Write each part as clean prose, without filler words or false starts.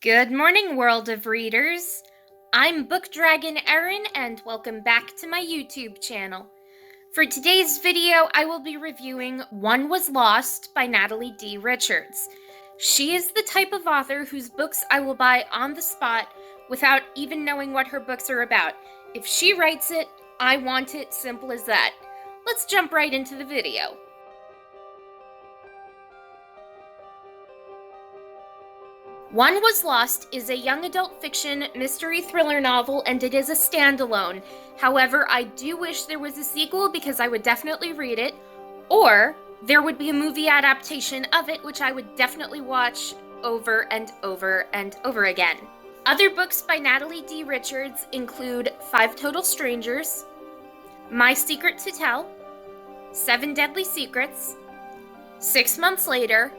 Good morning, world of readers. I'm Book Dragon Erin, and welcome back to my YouTube channel. For today's video, I will be reviewing One Was Lost by Natalie D. Richards. She is the type of author whose books I will buy on the spot without even knowing what her books are about. If she writes it, I want it, simple as that. Let's jump right into the video. One Was Lost is a young adult fiction mystery thriller novel, and it is a standalone. However, I do wish there was a sequel because I would definitely read it, or there would be a movie adaptation of it, which I would definitely watch over and over and over again. Other books by Natalie D. Richards include 5 Total Strangers, My Secret to Tell, 7 Deadly Secrets, 6 Months Later,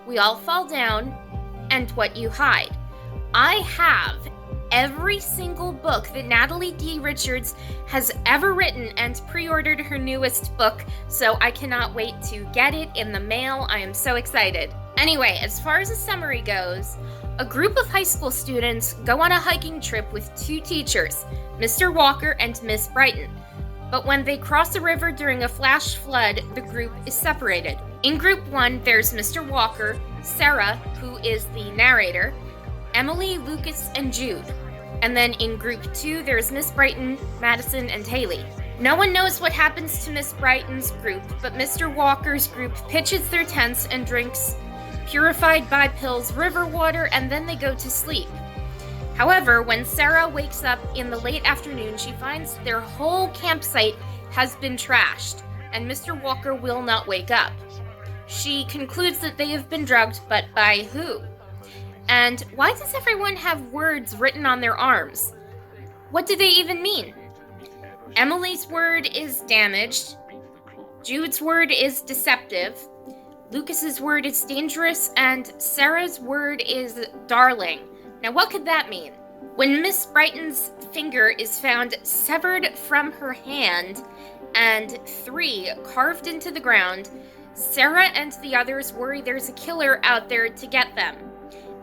We All Fall Down, and What You Hide. I have every single book that Natalie D. Richards has ever written and pre-ordered her newest book, so I cannot wait to get it in the mail. I am so excited. Anyway, as far as the summary goes, a group of high school students go on a hiking trip with 2 teachers, Mr. Walker and Miss Brighton. But when they cross a river during a flash flood, the group is separated. In Group 1, there's Mr. Walker, Sarah, who is the narrator, Emily, Lucas, and Jude. And then in Group 2, there's Miss Brighton, Madison, and Haley. No one knows what happens to Miss Brighton's group, but Mr. Walker's group pitches their tents and drinks purified by pills river water, and then they go to sleep. However, when Sarah wakes up in the late afternoon, she finds their whole campsite has been trashed, and Mr. Walker will not wake up. She concludes that they have been drugged, but by who? And why does everyone have words written on their arms? What do they even mean? Emily's word is damaged, Jude's word is deceptive, Lucas's word is dangerous, and Sarah's word is darling. Now, what could that mean? When Miss Brighton's finger is found severed from her hand and 3 carved into the ground, Sarah and the others worry there's a killer out there to get them.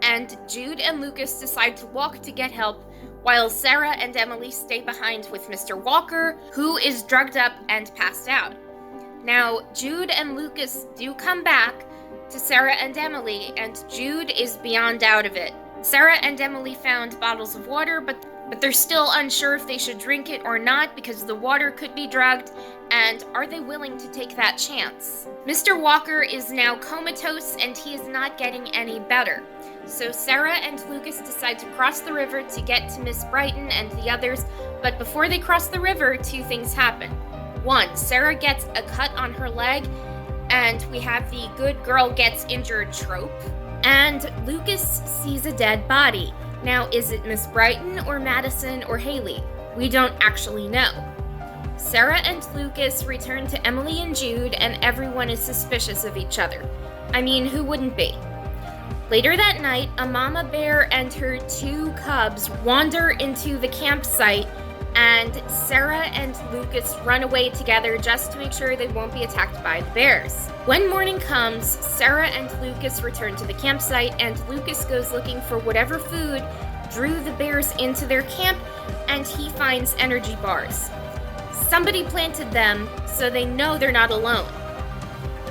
And Jude and Lucas decide to walk to get help, while Sarah and Emily stay behind with Mr. Walker, who is drugged up and passed out. Now, Jude and Lucas do come back to Sarah and Emily, and Jude is beyond doubt of it. Sarah and Emily found bottles of water, but they're still unsure if they should drink it or not because the water could be drugged, and are they willing to take that chance? Mr. Walker is now comatose and he is not getting any better. So Sarah and Lucas decide to cross the river to get to Miss Brighton and the others, but before they cross the river, 2 things happen. 1, Sarah gets a cut on her leg, and we have the good girl gets injured trope. And Lucas sees a dead body. Now, is it Miss Brighton or Madison or Haley? We don't actually know. Sarah and Lucas return to Emily and Jude, and everyone is suspicious of each other. I mean, who wouldn't be? Later that night, a mama bear and her 2 cubs wander into the campsite, and Sarah and Lucas run away together just to make sure they won't be attacked by the bears. When morning comes, Sarah and Lucas return to the campsite, and Lucas goes looking for whatever food drew the bears into their camp, and he finds energy bars. Somebody planted them, so they know they're not alone.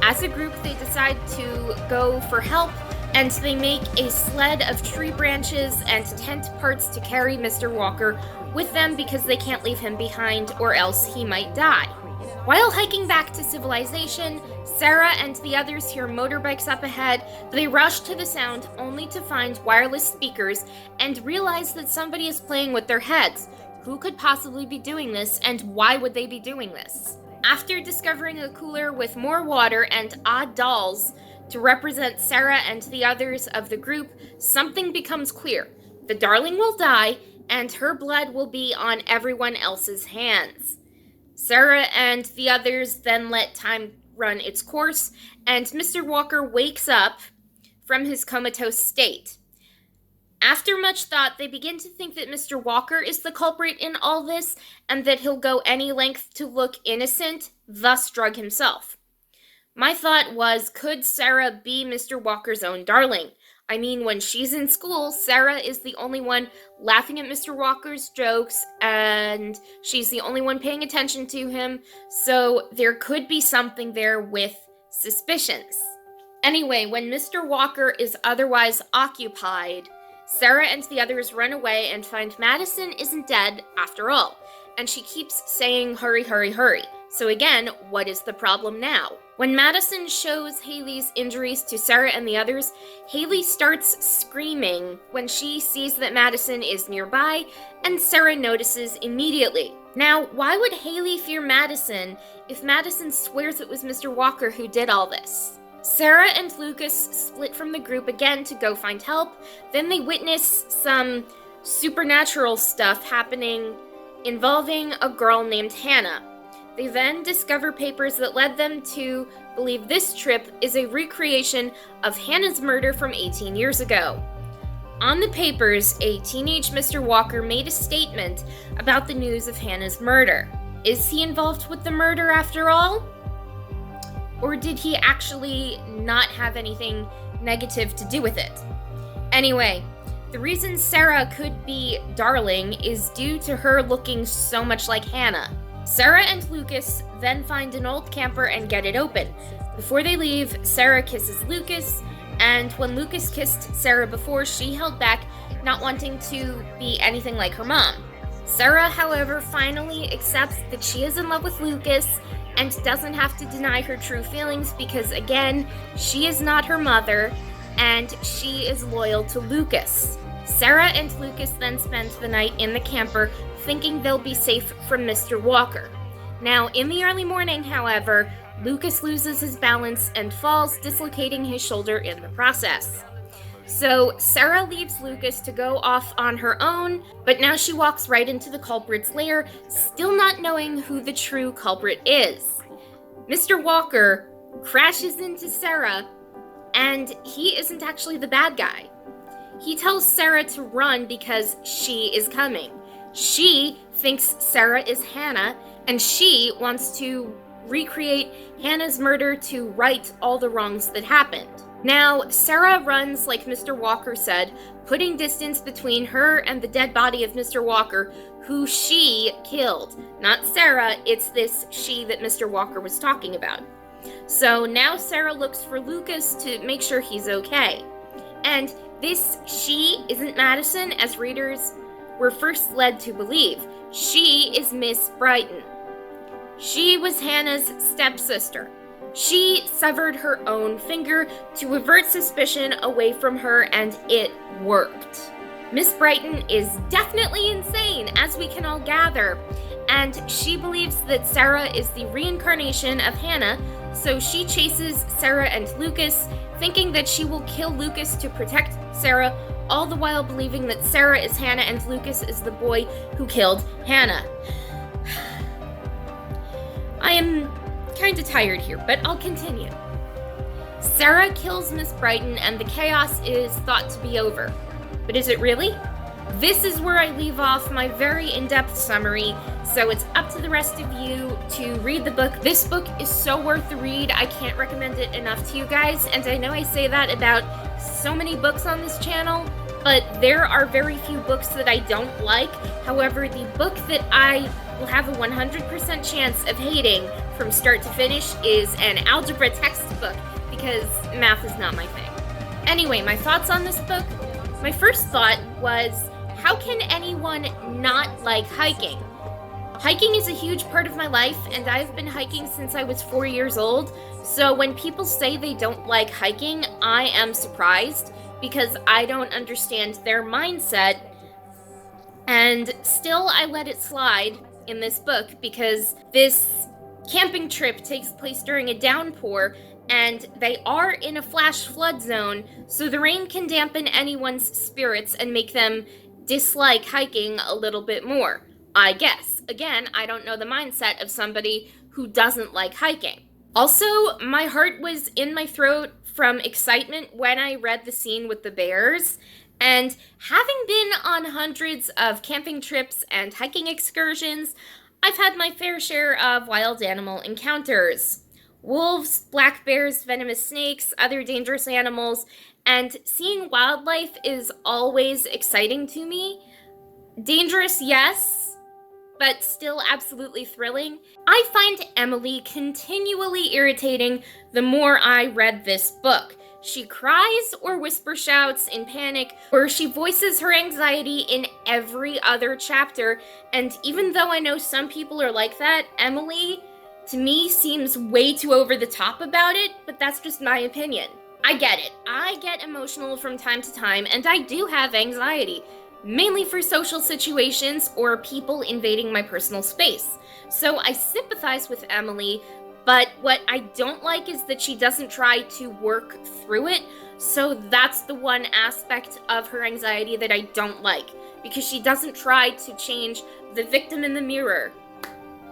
As a group, they decide to go for help, and they make a sled of tree branches and tent parts to carry Mr. Walker with them because they can't leave him behind or else he might die. While hiking back to civilization, Sarah and the others hear motorbikes up ahead. They rush to the sound only to find wireless speakers and realize that somebody is playing with their heads. Who could possibly be doing this, and why would they be doing this? After discovering a cooler with more water and odd dolls to represent Sarah and the others of the group, something becomes clear. The darling will die, and her blood will be on everyone else's hands. Sarah and the others then let time run its course, and Mr. Walker wakes up from his comatose state. After much thought, they begin to think that Mr. Walker is the culprit in all this, and that he'll go any length to look innocent, thus drug himself. My thought was, could Sarah be Mr. Walker's own darling? I mean, when she's in school, Sarah is the only one laughing at Mr. Walker's jokes, and she's the only one paying attention to him, so there could be something there with suspicions. Anyway, when Mr. Walker is otherwise occupied, Sarah and the others run away and find Madison isn't dead after all, and she keeps saying, "Hurry, hurry, hurry." So again, what is the problem now? When Madison shows Haley's injuries to Sarah and the others, Haley starts screaming when she sees that Madison is nearby, and Sarah notices immediately. Now, why would Haley fear Madison if Madison swears it was Mr. Walker who did all this? Sarah and Lucas split from the group again to go find help. Then they witness some supernatural stuff happening involving a girl named Hannah. They then discover papers that led them to believe this trip is a recreation of Hannah's murder from 18 years ago. On the papers, a teenage Mr. Walker made a statement about the news of Hannah's murder. Is he involved with the murder after all? Or did he actually not have anything negative to do with it? Anyway, the reason Sarah could be Darling is due to her looking so much like Hannah. Sarah and Lucas then find an old camper and get it open. Before they leave, Sarah kisses Lucas, and when Lucas kissed Sarah before, she held back, not wanting to be anything like her mom. Sarah, however, finally accepts that she is in love with Lucas and doesn't have to deny her true feelings because, again, she is not her mother, and she is loyal to Lucas. Sarah and Lucas then spend the night in the camper, thinking they'll be safe from Mr. Walker. Now, in the early morning, however, Lucas loses his balance and falls, dislocating his shoulder in the process. So Sarah leaves Lucas to go off on her own, but now she walks right into the culprit's lair, still not knowing who the true culprit is. Mr. Walker crashes into Sarah, and he isn't actually the bad guy. He tells Sarah to run because she is coming. She thinks Sarah is Hannah, and she wants to recreate Hannah's murder to right all the wrongs that happened. Now, Sarah runs like Mr. Walker said, putting distance between her and the dead body of Mr. Walker, who she killed. Not Sarah, it's this she that Mr. Walker was talking about. So now Sarah looks for Lucas to make sure he's okay. And this she isn't Madison, as readers were first led to believe. She is Miss Brighton. She was Hannah's stepsister. She severed her own finger to avert suspicion away from her, and it worked. Miss Brighton is definitely insane, as we can all gather, and she believes that Sarah is the reincarnation of Hannah, so she chases Sarah and Lucas, thinking that she will kill Lucas to protect Sarah, all the while believing that Sarah is Hannah and Lucas is the boy who killed Hannah. I am kind of tired here, but I'll continue. Sarah kills Miss Brighton and the chaos is thought to be over. But is it really? This is where I leave off my very in-depth summary, so it's up to the rest of you to read the book. This book is so worth the read. I can't recommend it enough to you guys, and I know I say that about so many books on this channel, but there are very few books that I don't like. However, the book that I will have a 100% chance of hating from start to finish is an algebra textbook, because math is not my thing. Anyway, my thoughts on this book. My first thought was, how can anyone not like hiking? Hiking is a huge part of my life, and I've been hiking since I was 4 years old, so when people say they don't like hiking, I am surprised, because I don't understand their mindset, and still I let it slide in this book, because this camping trip takes place during a downpour, and they are in a flash flood zone, so the rain can dampen anyone's spirits and make them dislike hiking a little bit more, I guess. Again, I don't know the mindset of somebody who doesn't like hiking. Also, my heart was in my throat from excitement when I read the scene with the bears, and having been on hundreds of camping trips and hiking excursions, I've had my fair share of wild animal encounters. Wolves, black bears, venomous snakes, other dangerous animals, and seeing wildlife is always exciting to me. Dangerous, yes, but still absolutely thrilling. I find Emily continually irritating the more I read this book. She cries or whisper shouts in panic, or she voices her anxiety in every other chapter, and even though I know some people are like that, Emily, to me, seems way too over the top about it, but that's just my opinion. I get it. I get emotional from time to time, and I do have anxiety, mainly for social situations or people invading my personal space. So I sympathize with Emily, but what I don't like is that she doesn't try to work through it. So that's the one aspect of her anxiety that I don't like, because she doesn't try to change the victim in the mirror.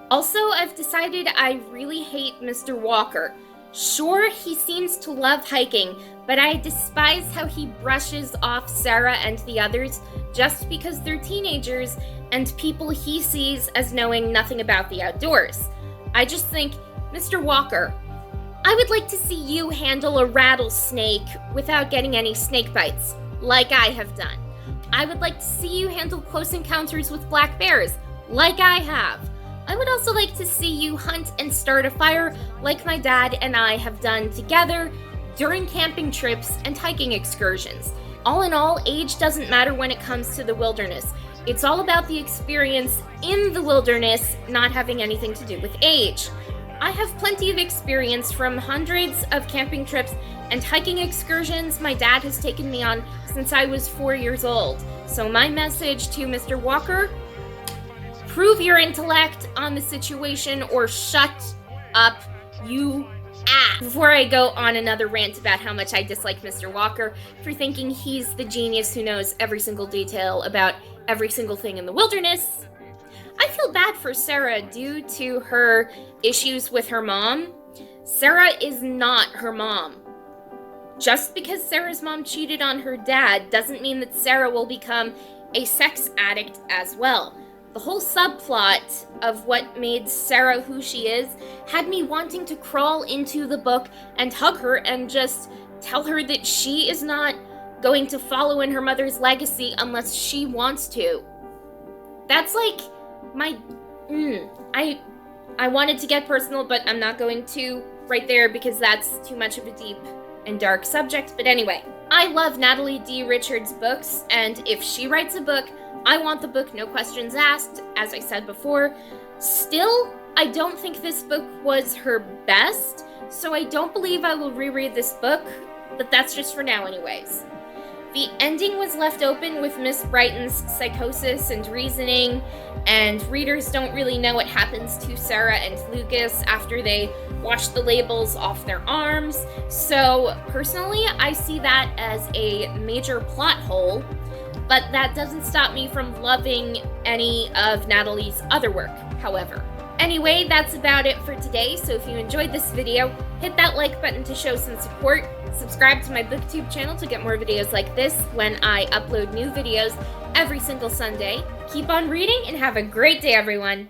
Also, I've decided I really hate Mr. Walker. Sure, he seems to love hiking, but I despise how he brushes off Sarah and the others just because they're teenagers and people he sees as knowing nothing about the outdoors. I just think, Mr. Walker, I would like to see you handle a rattlesnake without getting any snake bites, like I have done. I would like to see you handle close encounters with black bears, like I have. I would also like to see you hunt and start a fire like my dad and I have done together during camping trips and hiking excursions. All in all, age doesn't matter when it comes to the wilderness. It's all about the experience in the wilderness, not having anything to do with age. I have plenty of experience from hundreds of camping trips and hiking excursions my dad has taken me on since I was 4 years old. So my message to Mr. Walker, prove your intellect on the situation or shut up, you ass. Before I go on another rant about how much I dislike Mr. Walker for thinking he's the genius who knows every single detail about every single thing in the wilderness, I feel bad for Sarah due to her issues with her mom. Sarah is not her mom. Just because Sarah's mom cheated on her dad doesn't mean that Sarah will become a sex addict as well. The whole subplot of what made Sarah who she is had me wanting to crawl into the book and hug her and just tell her that she is not going to follow in her mother's legacy unless she wants to. That's like my... I wanted to get personal, but I'm not going to right there because that's too much of a deep and dark subject. But anyway, I love Natalie D. Richards' books, and if she writes a book, I want the book, no questions asked, as I said before. Still, I don't think this book was her best, so I don't believe I will reread this book, but that's just for now anyways. The ending was left open with Miss Brighton's psychosis and reasoning, and readers don't really know what happens to Sarah and Lucas after they wash the labels off their arms. So personally, I see that as a major plot hole, but that doesn't stop me from loving any of Natalie's other work, however. Anyway, that's about it for today, so if you enjoyed this video, hit that like button to show some support, subscribe to my booktube channel to get more videos like this when I upload new videos every single Sunday. Keep on reading and have a great day, everyone!